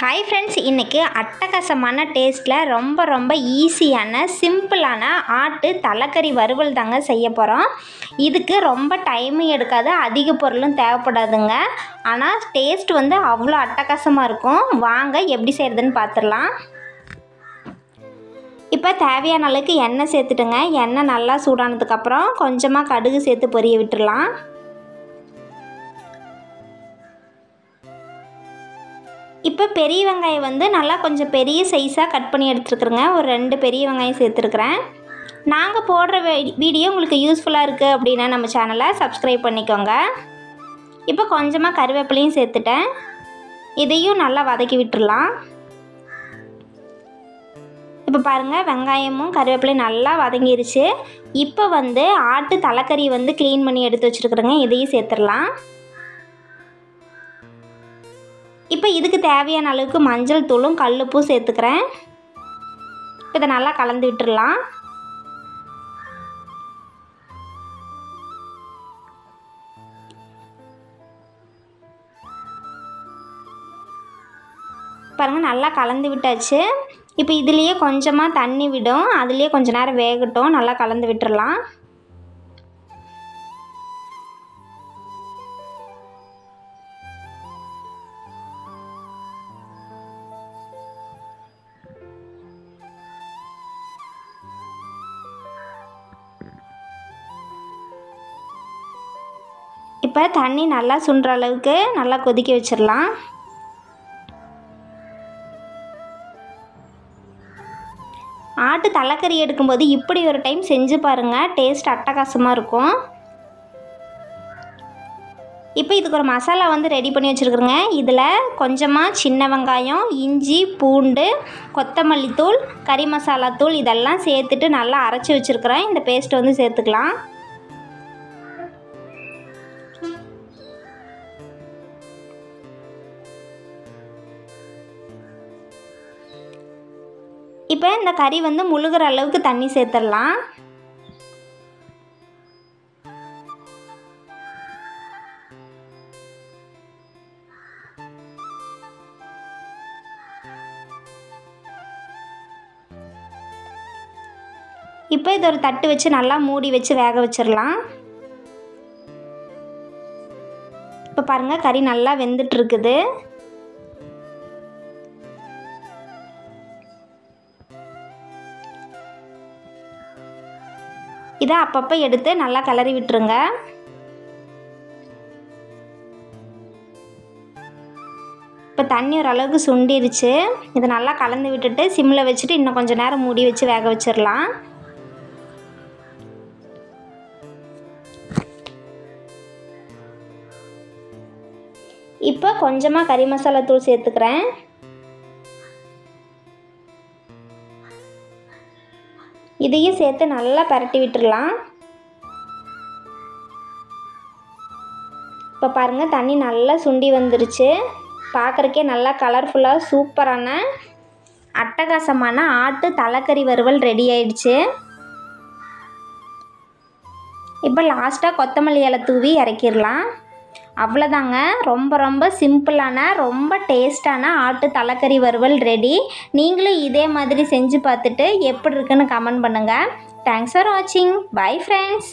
Hi friends, இன்றைக்கி அட்டகாசமான டேஸ்ட்டில் ரொம்ப ஈஸியான சிம்பிளான ஆட்டு தலைக்கறி வறுவல் தாங்க செய்ய போகிறோம். இதுக்கு ரொம்ப டைமும் எடுக்காது, அதிக பொருளும் தேவைப்படாதுங்க. ஆனால் டேஸ்ட் அவ்வளோ அட்டகாசமாக இருக்கும். வாங்க எப்படி செய்கிறதுன்னு பார்த்துடலாம். இப்போ தேவையான அளவுக்கு எண்ணெய் சேர்த்துட்டுங்க. எண்ணெய் நல்லா சூடானதுக்கப்புறம் கொஞ்சமாக கடுகு சேர்த்து பொரிய விட்டுடலாம். இப்போ பெரிய வெங்காயம் நல்லா கொஞ்சம் பெரிய சைஸாக கட் பண்ணி எடுத்துருக்குறேங்க. ஒரு 2 பெரிய வெங்காயம் சேர்த்துருக்குறேன். நாங்கள் போடுற வீடியோ உங்களுக்கு யூஸ்ஃபுல்லாக இருக்குது அப்படின்னா நம்ம சேனலை சப்ஸ்கிரைப் பண்ணிக்கோங்க. இப்போ கொஞ்சமாக கருவேப்பிலையும் சேர்த்துட்டேன். இதையும் நல்லா வதக்கி விட்டுடலாம். இப்போ பாருங்கள், வெங்காயமும் கருவேப்பிலையும் நல்லா வதங்கிருச்சு. இப்போ ஆட்டு தலைக்கறி க்ளீன் பண்ணி எடுத்து வச்சுருக்குறேங்க. இதையும் சேர்த்துடலாம். இப்போ இதுக்கு தேவையான அளவுக்கு மஞ்சள் தூளும் கல்லுப்பும் சேர்த்துக்கிறேன். இதை நல்லா கலந்து விட்டுடலாம். பாருங்கள், நல்லா கலந்து விட்டாச்சு. இப்போ இதுலேயே கொஞ்சமாக தண்ணி விடும், அதுலேயே கொஞ்ச நேரம் வேகட்டும். நல்லா கலந்து விட்டுடலாம். இப்போ தண்ணி நல்லா சுண்டுற அளவுக்கு நல்லா கொதிக்க வச்சிடலாம். ஆட்டு தலைக்கறி எடுக்கும்போது இப்படி ஒரு டைம் செஞ்சு பாருங்கள், டேஸ்ட் அட்டகாசமாக இருக்கும். இப்போ இதுக்கு ஒரு மசாலா ரெடி பண்ணி வச்சுருக்குறேங்க. இதில் கொஞ்சமாக சின்ன வெங்காயம், இஞ்சி, பூண்டு, கொத்தமல்லி தூள், கறி மசாலா தூள் இதெல்லாம் சேர்த்துட்டு நல்லா அரைச்சி வச்சுருக்குறேன். இந்த பேஸ்ட் சேர்த்துக்கலாம். இப்போ இந்த கறி முழுகிற அளவுக்கு தண்ணி சேர்த்துடலாம். இப்போ இது ஒரு தட்டு வச்சு நல்லா மூடி வச்சு வேக வச்சிடலாம். இப்போ பாருங்கள், கறி நல்லா வெந்துட்டுருக்குது. இதை அப்பப்போ எடுத்து நல்லா கிளறி விட்டுருங்க. இப்போ தண்ணி ஓரளவுக்கு சுண்டிருச்சு. இதை நல்லா கலந்து விட்டுட்டு சிம்மில் வச்சுட்டு இன்னும் கொஞ்சம் நேரம் மூடி வச்சு வேக வச்சிடலாம். இப்போ கொஞ்சமாக கறி மசாலா தூள் சேர்த்துக்கிறேன். இதையும் சேர்த்து நல்லா பரட்டி விட்டுடலாம். இப்போ பாருங்கள், தண்ணி நல்லா சுண்டி வந்துருச்சு. பார்க்குறக்கே நல்லா கலர்ஃபுல்லாக சூப்பரான அட்டகாசமான ஆட்டு தலைக்கறி வறுவல் ரெடி ஆயிடுச்சு. இப்போ லாஸ்ட்டாக கொத்தமல்லி இலை தூவி இறக்கிடலாம். அவ்வளோதாங்க, ரொம்ப சிம்பிளான ரொம்ப டேஸ்டான ஆட்டு தலைக்கறி வறுவல் ரெடி. நீங்களும் இதே மாதிரி செஞ்சு பார்த்துட்டு எப்படி இருக்குன்னு கமெண்ட் பண்ணுங்கள். தேங்க்ஸ் ஃபார் வாட்சிங். Bye friends.